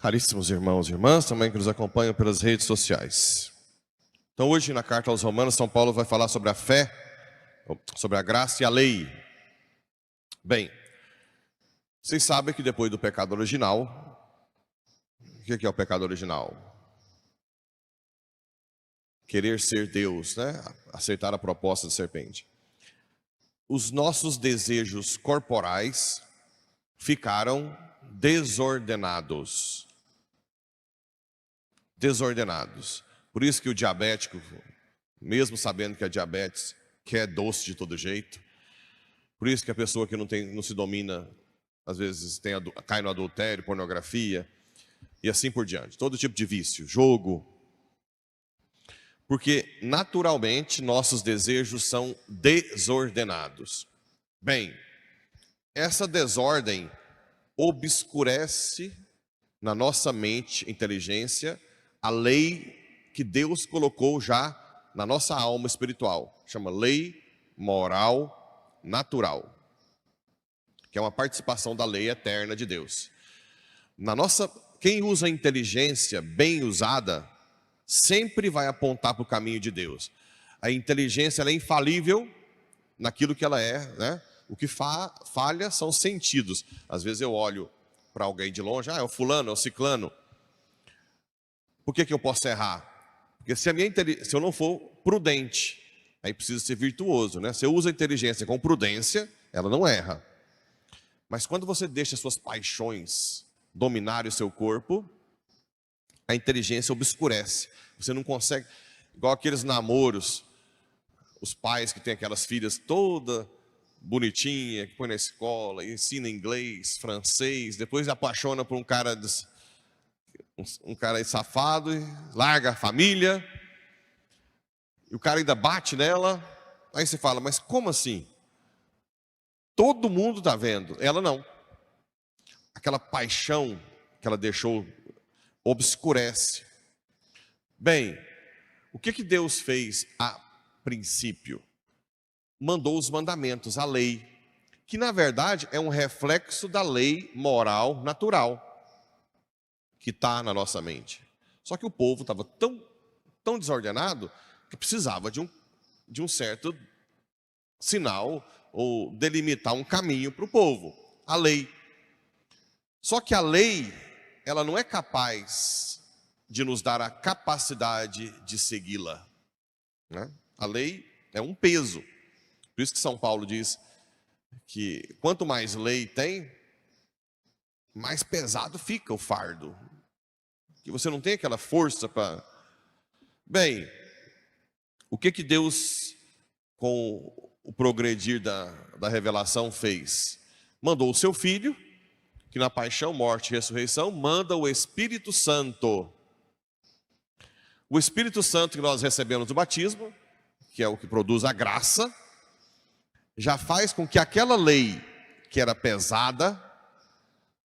Caríssimos irmãos e irmãs, também que nos acompanham pelas redes sociais. Então hoje na carta aos Romanos, São Paulo vai falar sobre a fé, sobre a graça e a lei. Bem, vocês sabem que depois do pecado original, o que é o pecado original? Querer ser Deus, né? Aceitar a proposta da serpente. Os nossos desejos corporais ficaram desordenados. Por isso que o diabético, mesmo sabendo que a diabetes quer doce de todo jeito, por isso que a pessoa que não se domina, às vezes cai no adultério, pornografia, e assim por diante. Todo tipo de vício, jogo. Porque naturalmente nossos desejos são desordenados. Bem, essa desordem obscurece na nossa mente, inteligência, a lei que Deus colocou já na nossa alma espiritual. Chama lei moral natural, que é uma participação da lei eterna de Deus. Quem usa a inteligência bem usada, sempre vai apontar para o caminho de Deus. A inteligência ela é infalível naquilo que ela é, né? O que falha são os sentidos. Às vezes eu olho para alguém de longe, é o fulano, é o ciclano. Por que eu posso errar? Porque se eu não for prudente, aí precisa ser virtuoso, né? Se eu uso a inteligência com prudência, ela não erra. Mas quando você deixa suas paixões dominarem o seu corpo, a inteligência obscurece. Você não consegue, igual aqueles namoros, os pais que têm aquelas filhas toda bonitinha, que põe na escola, ensina inglês, francês, depois apaixona por um cara safado, e larga a família, e o cara ainda bate nela. Aí você fala, mas como assim? Todo mundo está vendo, ela não. Aquela paixão que ela deixou obscurece. Bem, o que Deus fez a princípio? Mandou os mandamentos, a lei, que na verdade é um reflexo da lei moral natural que está na nossa mente. Só que o povo estava tão desordenado que precisava de um certo sinal ou delimitar um caminho para o povo, a lei. Só que a lei, ela não é capaz de nos dar a capacidade de segui-la, né? A lei é um peso. Por isso que São Paulo diz que quanto mais lei tem, mais pesado fica o fardo. Que você não tem aquela força para... Bem, o que Deus, com o progredir da revelação, fez? Mandou o seu Filho, que na paixão, morte e ressurreição, manda o Espírito Santo. O Espírito Santo que nós recebemos do batismo, que é o que produz a graça, já faz com que aquela lei que era pesada,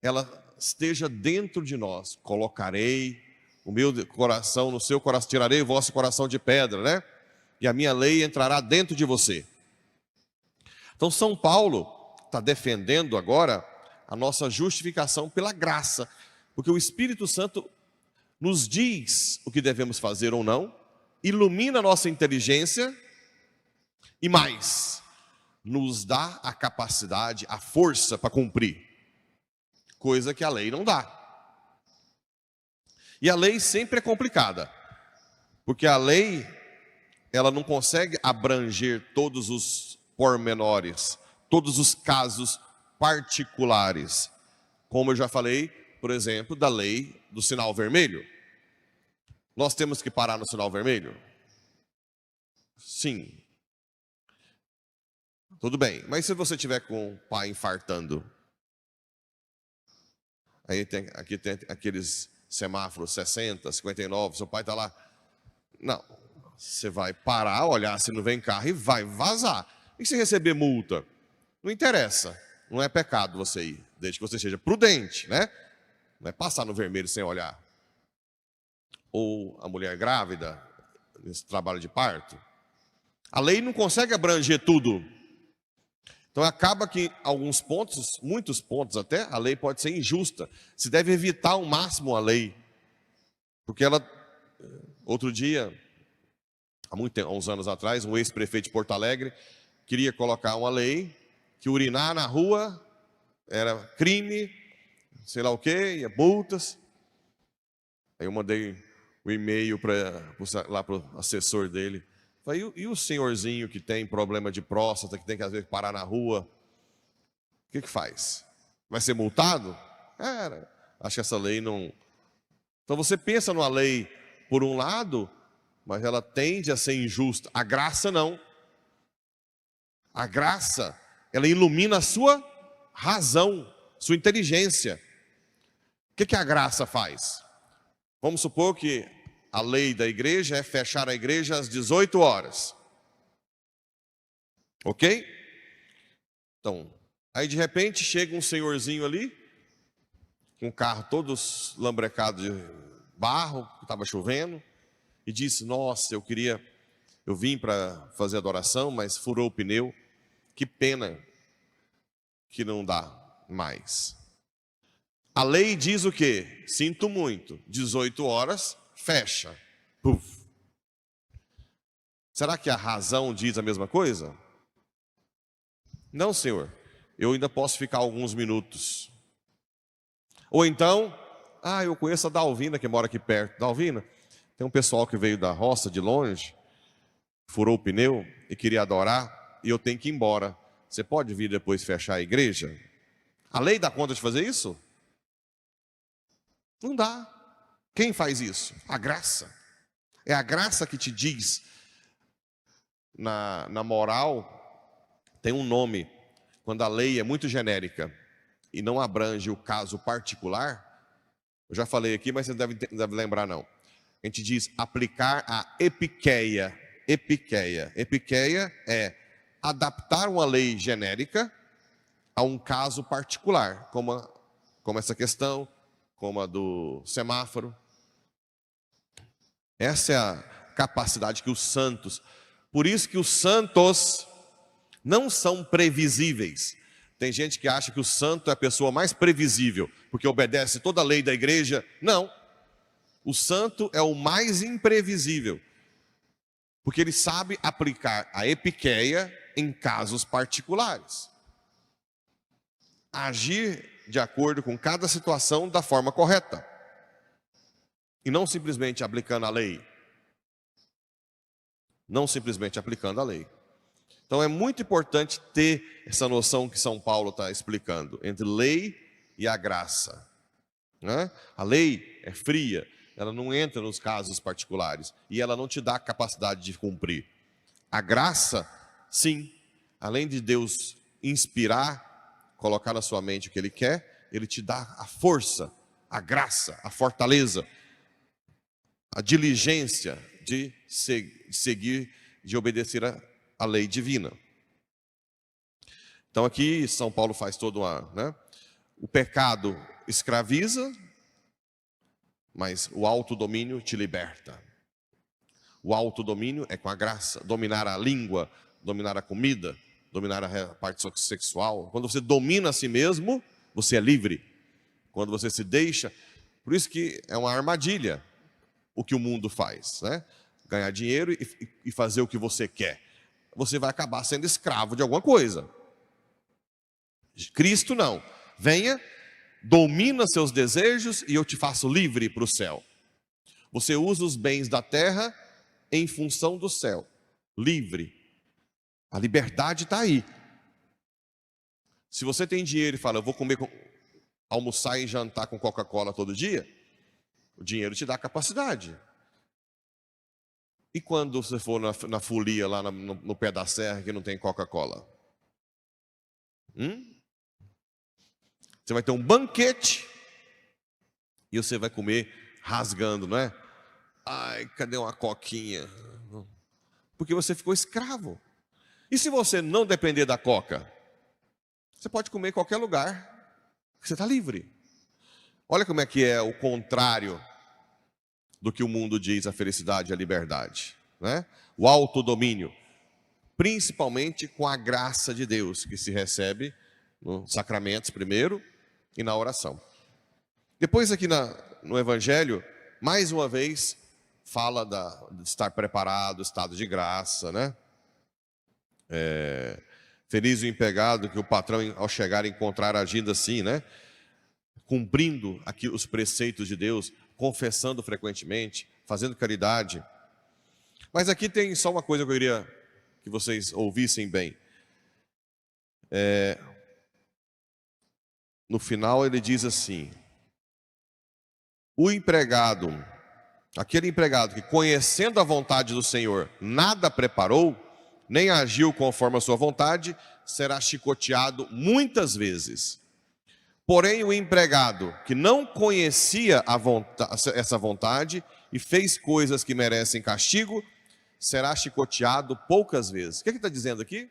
ela esteja dentro de nós. Colocarei o meu coração no seu coração, tirarei o vosso coração de pedra, né? E a minha lei entrará dentro de você. Então São Paulo está defendendo agora a nossa justificação pela graça, porque o Espírito Santo nos diz o que devemos fazer ou não, ilumina a nossa inteligência e mais, nos dá a capacidade, a força para cumprir, coisa que a lei não dá. E a lei sempre é complicada, porque a lei, ela não consegue abranger todos os pormenores, todos os casos particulares, como eu já falei, por exemplo, da lei do sinal vermelho. Nós temos que parar no sinal vermelho? Sim. Tudo bem, mas se você tiver com o pai infartando, aqui tem aqueles semáforos 60, 59, seu pai está lá. Não, você vai parar, olhar se não vem carro e vai vazar. E se receber multa? Não interessa, não é pecado você ir, desde que você seja prudente, né? Não é passar no vermelho sem olhar. Ou a mulher grávida, nesse trabalho de parto. A lei não consegue abranger tudo. Então acaba que alguns pontos, muitos pontos até, a lei pode ser injusta. Se deve evitar ao máximo a lei. Porque ela, outro dia, há uns anos atrás, um ex-prefeito de Porto Alegre queria colocar uma lei que urinar na rua era crime, sei lá o quê, multas. Aí eu mandei o e-mail lá para o assessor dele. Falei, e o senhorzinho que tem problema de próstata, que tem que às vezes parar na rua, o que faz? Vai ser multado? Acho que essa lei não... Então você pensa numa lei por um lado, mas ela tende a ser injusta. A graça não. A graça, ela ilumina a sua razão, sua inteligência. O que a graça faz? Vamos supor que a lei da igreja é fechar a igreja às 18 horas. Ok? Então, aí de repente chega um senhorzinho ali, com o carro todo lambrecado de barro, que estava chovendo, e disse, nossa, eu vim para fazer adoração, mas furou o pneu, que pena que não dá mais. A lei diz o quê? Sinto muito, 18 horas, fecha. Puf. Será que a razão diz a mesma coisa? Não, senhor, eu ainda posso ficar alguns minutos. Ou então, eu conheço a Dalvina, que mora aqui perto. Dalvina, tem um pessoal que veio da roça, de longe, furou o pneu e queria adorar, e eu tenho que ir embora. Você pode vir depois fechar a igreja? A lei dá conta de fazer isso? Não dá. Quem faz isso? A graça. É a graça que te diz. Na moral, tem um nome. Quando a lei é muito genérica e não abrange o caso particular, eu já falei aqui, mas você não deve lembrar não. A gente diz aplicar a epiqueia. Epiqueia. Epiqueia é adaptar uma lei genérica a um caso particular, como essa questão, como a do semáforo. Essa é a capacidade que os santos... Por isso que os santos não são previsíveis. Tem gente que acha que o santo é a pessoa mais previsível, porque obedece toda a lei da igreja. Não. O santo é o mais imprevisível, porque ele sabe aplicar a epiqueia em casos particulares. Agir de acordo com cada situação da forma correta. E não simplesmente aplicando a lei. Não simplesmente aplicando a lei. Então é muito importante ter essa noção que São Paulo está explicando, entre lei e a graça. Né? A lei é fria, ela não entra nos casos particulares, e ela não te dá a capacidade de cumprir. A graça, sim, além de Deus inspirar, colocar na sua mente o que Ele quer, Ele te dá a força, a graça, a fortaleza, a diligência de seguir, de obedecer a lei divina. Então aqui São Paulo faz todo o pecado escraviza, mas o autodomínio te liberta. O autodomínio é com a graça, dominar a língua, dominar a comida, dominar a parte sexual. Quando você domina a si mesmo, você é livre. Quando você se deixa, por isso que é uma armadilha o que o mundo faz, né? Ganhar dinheiro e fazer o que você quer. Você vai acabar sendo escravo de alguma coisa. Cristo não. Venha, domina seus desejos e eu te faço livre para o céu. Você usa os bens da terra em função do céu. Livre. A liberdade está aí. Se você tem dinheiro e fala, eu vou almoçar e jantar com Coca-Cola todo dia, o dinheiro te dá capacidade. E quando você for na folia lá no pé da serra que não tem Coca-Cola? Você vai ter um banquete e você vai comer rasgando, não é? Ai, cadê uma coquinha? Porque você ficou escravo. E se você não depender da coca? Você pode comer em qualquer lugar. Você está livre. Olha como é que é o contrário do que o mundo diz, a felicidade e a liberdade, né? O autodomínio. principalmente com a graça de Deus, que se recebe nos sacramentos primeiro e na oração. Depois aqui no Evangelho, mais uma vez, fala de estar preparado, estado de graça, né? Feliz o empregado que o patrão, ao chegar, encontrar agindo assim, né? Cumprindo aqui os preceitos de Deus, confessando frequentemente, fazendo caridade. Mas aqui tem só uma coisa que eu queria que vocês ouvissem bem. No final ele diz assim: o empregado, aquele empregado que, conhecendo a vontade do Senhor, nada preparou, nem agiu conforme a sua vontade, será chicoteado muitas vezes. Porém, o empregado que não conhecia essa vontade e fez coisas que merecem castigo, será chicoteado poucas vezes. O que está dizendo aqui?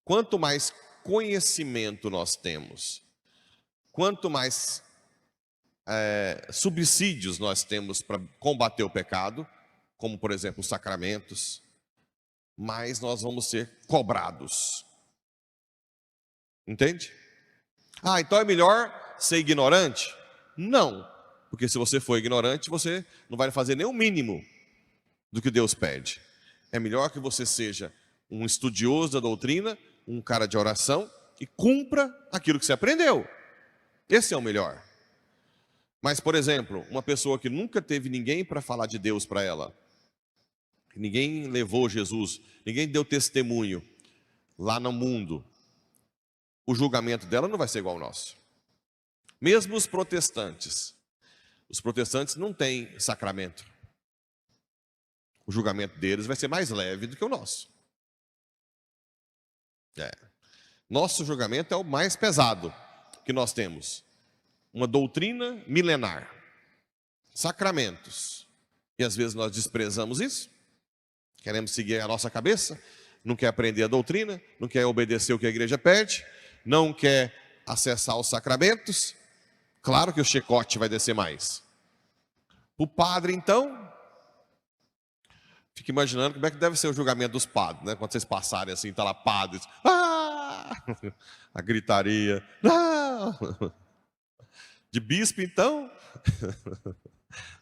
Quanto mais conhecimento nós temos, quanto mais subsídios nós temos para combater o pecado, como por exemplo os sacramentos, mais nós vamos ser cobrados. Entende? Então é melhor ser ignorante? Não, porque se você for ignorante, você não vai fazer nem o mínimo do que Deus pede. É melhor que você seja um estudioso da doutrina, um cara de oração, e cumpra aquilo que você aprendeu. Esse é o melhor. Mas, por exemplo, uma pessoa que nunca teve ninguém para falar de Deus para ela, ninguém levou Jesus, ninguém deu testemunho lá no mundo, o julgamento dela não vai ser igual ao nosso. Mesmo os protestantes não têm sacramento. O julgamento deles vai ser mais leve do que o nosso. Nosso julgamento é o mais pesado que nós temos. Uma doutrina milenar, sacramentos. E às vezes nós desprezamos isso. Queremos seguir a nossa cabeça, não quer aprender a doutrina, não quer obedecer o que a igreja pede, não quer acessar os sacramentos. Claro que o chicote vai descer mais. O padre, então, fica imaginando como é que deve ser o julgamento dos padres, né? Quando vocês passarem assim, tá lá padres, a gritaria, não! De bispo, então,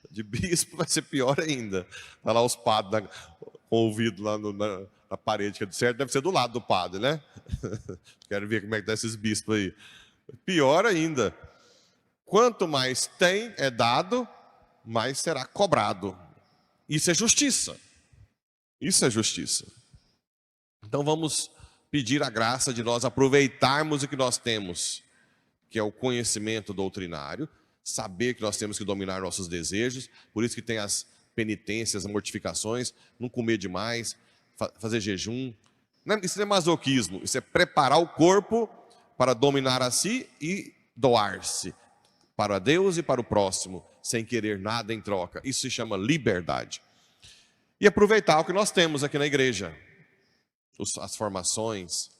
de bispo vai ser pior ainda. Tá lá os padres com o ouvido lá na parede, que é certo, deve ser do lado do padre, né? Quero ver como é que tá esses bispos aí. Pior ainda. Quanto mais é dado, mais será cobrado. Isso é justiça. Isso é justiça. Então vamos pedir a graça de nós aproveitarmos o que nós temos, que é o conhecimento doutrinário, saber que nós temos que dominar nossos desejos, por isso que tem as penitências, as mortificações, não comer demais, fazer jejum. Isso não é masoquismo, isso é preparar o corpo para dominar a si e doar-se para Deus e para o próximo, sem querer nada em troca. Isso se chama liberdade. E aproveitar o que nós temos aqui na igreja, as formações,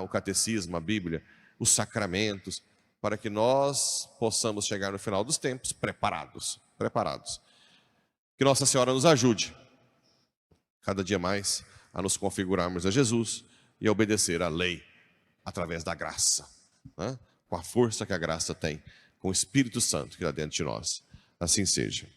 o catecismo, a Bíblia, os sacramentos, para que nós possamos chegar no final dos tempos preparados. Que Nossa Senhora nos ajude, cada dia mais, a nos configurarmos a Jesus e a obedecer à lei, através da graça, né? Com a força que a graça tem, com o Espírito Santo que está dentro de nós. Assim seja.